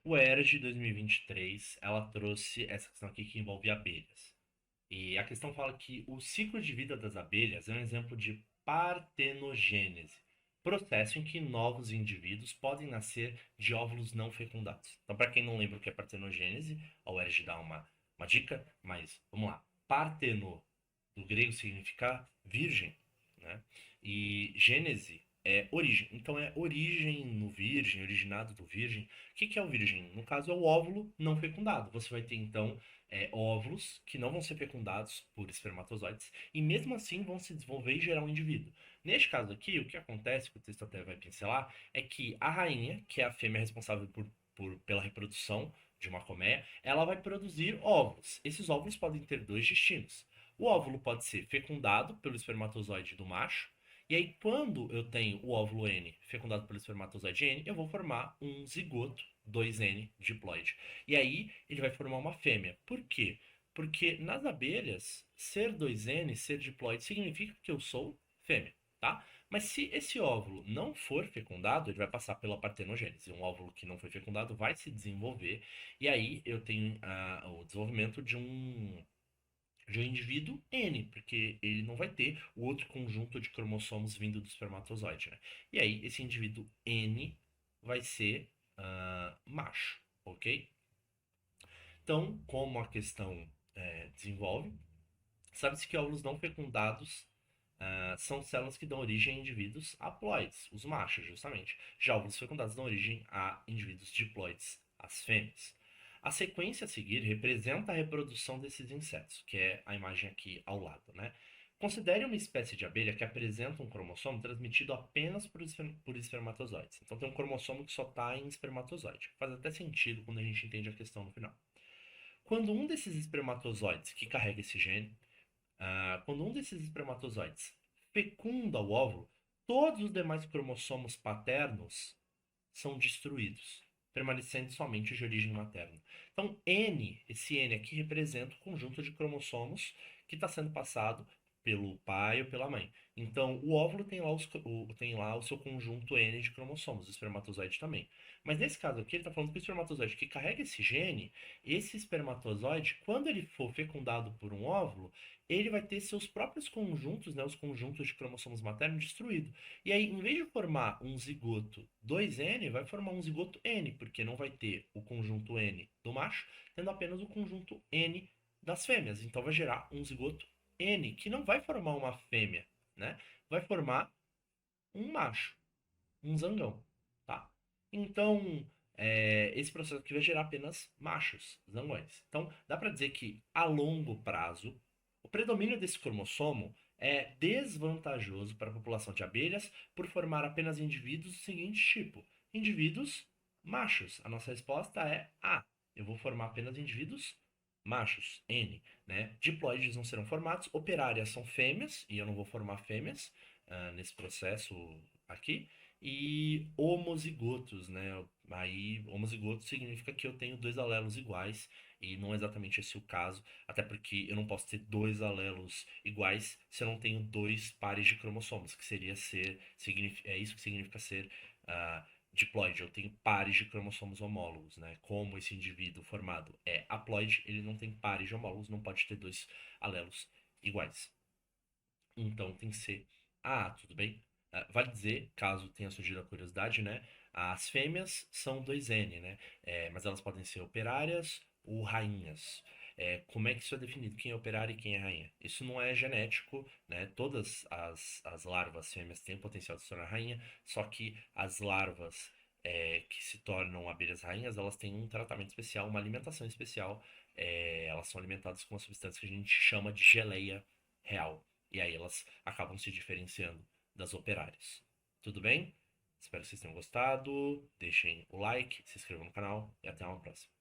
O ERJ 2023, ela trouxe essa questão aqui que envolve abelhas. E a questão fala que o ciclo de vida das abelhas é um exemplo de partenogênese, processo em que novos indivíduos podem nascer de óvulos não fecundados. Então, para quem não lembra o que é partenogênese, a UERJ dá uma dica, mas vamos lá. Parteno, do grego, significa virgem, né? E gênese é origem. Então, é origem no virgem, originado do virgem. O que é o virgem? No caso, é o óvulo não fecundado. Você vai ter, então, óvulos que não vão ser fecundados por espermatozoides e mesmo assim vão se desenvolver e gerar um indivíduo. Neste caso aqui, o que acontece, que o texto até vai pincelar, é que a rainha, que é a fêmea responsável pela reprodução de uma colmeia, ela vai produzir óvulos. Esses óvulos podem ter dois destinos. O óvulo pode ser fecundado pelo espermatozoide do macho, e aí, quando eu tenho o óvulo N fecundado pelo espermatozoide N, eu vou formar um zigoto 2N diploide. E aí, ele vai formar uma fêmea. Por quê? Porque nas abelhas, ser 2N, ser diploide, significa que eu sou fêmea, tá? Mas se esse óvulo não for fecundado, ele vai passar pela partenogênese. Um óvulo que não foi fecundado vai se desenvolver, e aí eu tenho o desenvolvimento de um indivíduo N, porque ele não vai ter o outro conjunto de cromossomos vindo do espermatozoide, né? E aí, esse indivíduo N vai ser macho, ok? Então, como a questão desenvolve, sabe-se que óvulos não fecundados são células que dão origem a indivíduos haploides, os machos, justamente. Já óvulos fecundados dão origem a indivíduos diploides, as fêmeas. A sequência a seguir representa a reprodução desses insetos, que é a imagem aqui ao lado, né? Considere uma espécie de abelha que apresenta um cromossomo transmitido apenas por espermatozoides. Então tem um cromossomo que só está em espermatozoide. Faz até sentido quando a gente entende a questão no final. Quando um desses espermatozoides que carrega esse gene quando um desses espermatozoides fecunda o óvulo, todos os demais cromossomos paternos são destruídos, permanecendo somente os de origem materna. Então, esse N aqui representa o conjunto de cromossomos que está sendo passado pelo pai ou pela mãe. Então, o óvulo tem lá o seu conjunto N de cromossomos, o espermatozoide também. Mas nesse caso aqui, ele está falando que o espermatozoide que carrega esse gene, esse espermatozoide, quando ele for fecundado por um óvulo, ele vai ter seus próprios conjuntos, né, os conjuntos de cromossomos maternos destruídos. E aí, em vez de formar um zigoto 2N, vai formar um zigoto N, porque não vai ter o conjunto N do macho, tendo apenas o conjunto N das fêmeas. Então vai gerar um zigoto N, que não vai formar uma fêmea, né? Vai formar um macho, um zangão, tá? Então, esse processo aqui vai gerar apenas machos, zangões. Então, dá para dizer que, a longo prazo, o predomínio desse cromossomo é desvantajoso para a população de abelhas por formar apenas indivíduos do seguinte tipo: indivíduos machos. A nossa resposta é A. Eu vou formar apenas indivíduos machos, N, né? Diploides não serão formados, operárias são fêmeas, e eu não vou formar fêmeas nesse processo aqui, e homozigotos, né? Aí, homozigoto significa que eu tenho dois alelos iguais, e não é exatamente esse o caso, até porque eu não posso ter dois alelos iguais se eu não tenho dois pares de cromossomos, que seria ser, é isso que significa ser diploide. Eu tenho pares de cromossomos homólogos, né? Como esse indivíduo formado é haploide, ele não tem pares de homólogos, não pode ter dois alelos iguais. Então tem que ser tudo bem? Vale dizer, caso tenha surgido a curiosidade, né? As fêmeas são 2N, né? Mas elas podem ser operárias ou rainhas. Como é que isso é definido? Quem é operária e quem é rainha? Isso não é genético, né? Todas as larvas fêmeas têm o potencial de se tornar rainha, só que as larvas que se tornam abelhas rainhas, elas têm um tratamento especial, uma alimentação especial. Elas são alimentadas com uma substância que a gente chama de geleia real. E aí elas acabam se diferenciando das operárias. Tudo bem? Espero que vocês tenham gostado. Deixem o like, se inscrevam no canal e até uma próxima.